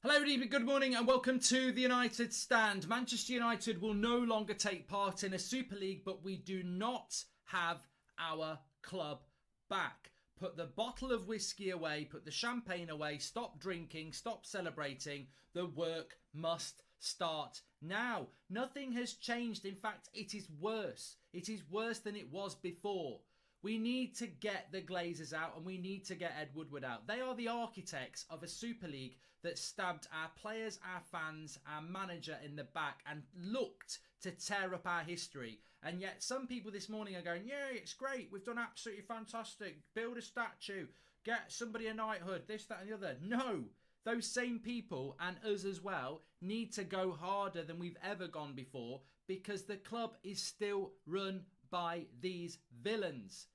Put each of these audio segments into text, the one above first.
Hello, good morning and welcome to the United Stand. Manchester United will no longer take part in a Super League, but we do not have our club back. Put the bottle of whiskey away, put the champagne away, stop drinking, stop celebrating. The work must start now. Nothing has changed. In fact, it is worse. It is worse than it was before. We need to get the Glazers out and we need to get Ed Woodward out. They are the architects of a Super League that stabbed our players, our fans, our manager in the back and looked to tear up our history. And yet some people this morning are going, yeah, it's great. We've done absolutely fantastic. Build a statue. Get somebody a knighthood. This, that and the other. No. Those same people and us as well need to go harder than we've ever gone before because the club is still run by these villains.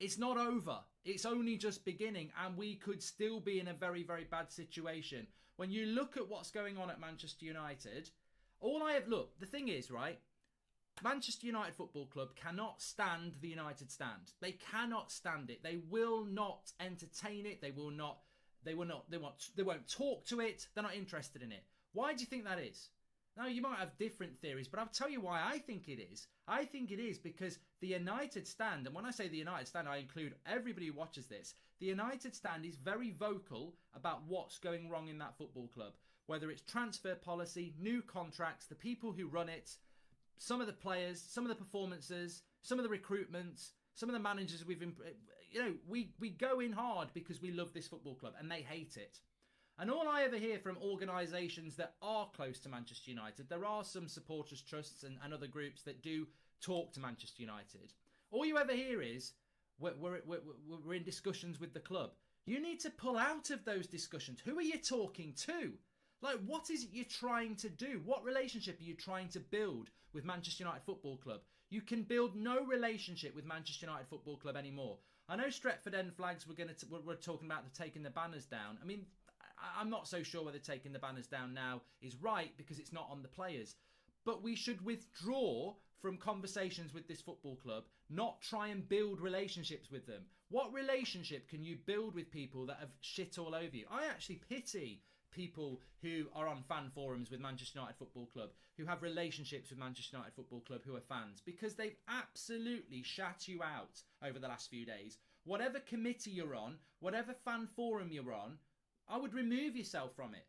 It's not over. It's only just beginning and we could still be in a very, very bad situation. When you look at what's going on at Manchester United, the thing is, right, Manchester United Football Club cannot stand the United Stand. They cannot stand it. They will not entertain it. They won't talk to it. They're not interested in it. Why do you think that is? Now, you might have different theories, but I'll tell you why I think it is. I think it is because the United Stand, and when I say the United Stand, I include everybody who watches this. The United Stand is very vocal about what's going wrong in that football club. Whether it's transfer policy, new contracts, the people who run it, some of the players, some of the performances, some of the recruitments, some of the managers we go in hard because we love this football club and they hate it. And all I ever hear from organisations that are close to Manchester United, there are some supporters trusts and other groups that do talk to Manchester United. All you ever hear is, we're in discussions with the club. You need to pull out of those discussions. Who are you talking to? Like, what is it you're trying to do? What relationship are you trying to build with Manchester United Football Club? You can build no relationship with Manchester United Football Club anymore. I know Stretford End Flags we're talking about taking the banners down. I mean, I'm not so sure whether taking the banners down now is right because it's not on the players. But we should withdraw from conversations with this football club, not try and build relationships with them. What relationship can you build with people that have shit all over you? I actually pity people who are on fan forums with Manchester United Football Club, who have relationships with Manchester United Football Club, who are fans, because they've absolutely shat you out over the last few days. Whatever committee you're on, whatever fan forum you're on, I would remove yourself from it.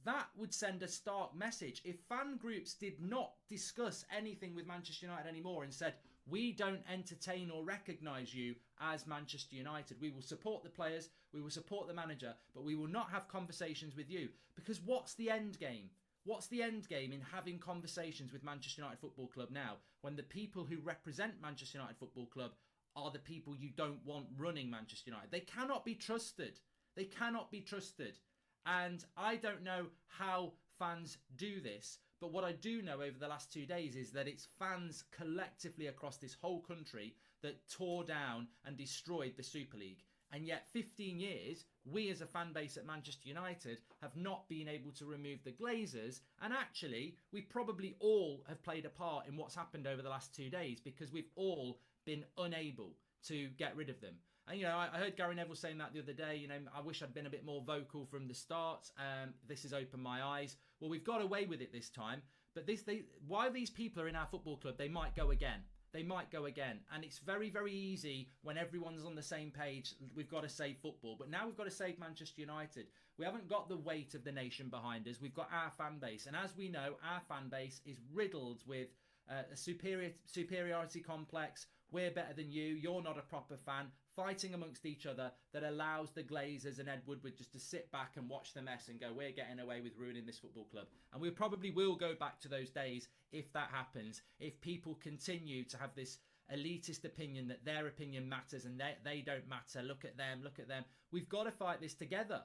That would send a stark message. If fan groups did not discuss anything with Manchester United anymore and said, we don't entertain or recognise you as Manchester United. We will support the players, we will support the manager, but we will not have conversations with you. Because what's the end game? What's the end game in having conversations with Manchester United Football Club now when the people who represent Manchester United Football Club are the people you don't want running Manchester United? They cannot be trusted. They cannot be trusted. And I don't know how fans do this, but what I do know over the last 2 days is that it's fans collectively across this whole country that tore down and destroyed the Super League. And yet 15 years, we as a fan base at Manchester United have not been able to remove the Glazers. And actually, we probably all have played a part in what's happened over the last 2 days because we've all been unable to get rid of them. And, I heard Gary Neville saying that the other day, I wish I'd been a bit more vocal from the start. This has opened my eyes. Well, we've got away with it this time. But while these people are in our football club, they might go again. They might go again. And it's very, very easy when everyone's on the same page. We've got to save football. But now we've got to save Manchester United. We haven't got the weight of the nation behind us. We've got our fan base. And as we know, our fan base is riddled with a superiority complex. We're better than you. You're not a proper fan. Fighting amongst each other that allows the Glazers and Ed Woodward just to sit back and watch the mess and go, we're getting away with ruining this football club. And we probably will go back to those days if that happens. If people continue to have this elitist opinion that their opinion matters and they don't matter. Look at them, look at them. We've got to fight this together.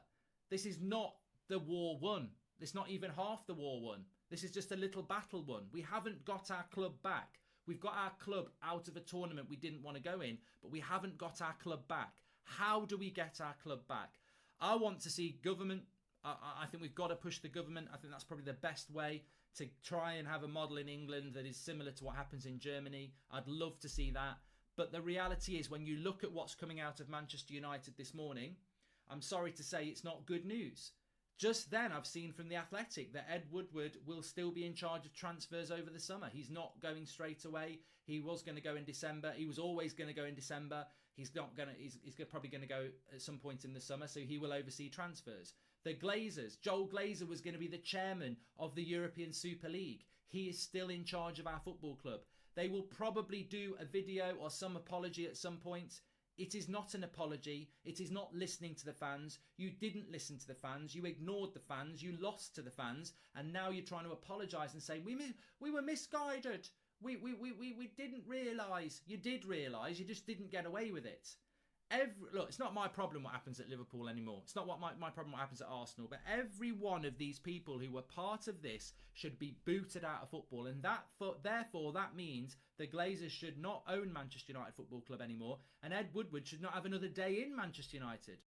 This is not the war won. It's not even half the war won. This is just a little battle won. We haven't got our club back. We've got our club out of a tournament we didn't want to go in, but we haven't got our club back. How do we get our club back? I want to see government. I think we've got to push the government. I think that's probably the best way to try and have a model in England that is similar to what happens in Germany. I'd love to see that. But the reality is when you look at what's coming out of Manchester United this morning, I'm sorry to say it's not good news. Just then, I've seen from The Athletic that Ed Woodward will still be in charge of transfers over the summer. He's not going straight away. He was going to go in December. He was always going to go in December. He's not going to. He's probably going to go at some point in the summer. So he will oversee transfers. The Glazers. Joel Glazer was going to be the chairman of the European Super League. He is still in charge of our football club. They will probably do a video or some apology at some point. It is not an apology. It is not listening to the fans. You didn't listen to the fans. You ignored the fans. You lost to the fans. And now you're trying to apologise and say, we were misguided. We didn't realise. You did realise. You just didn't get away with it. Look, it's not my problem what happens at Liverpool anymore. It's not my problem what happens at Arsenal. But every one of these people who were part of this should be booted out of football. And therefore, that means the Glazers should not own Manchester United Football Club anymore. And Ed Woodward should not have another day in Manchester United.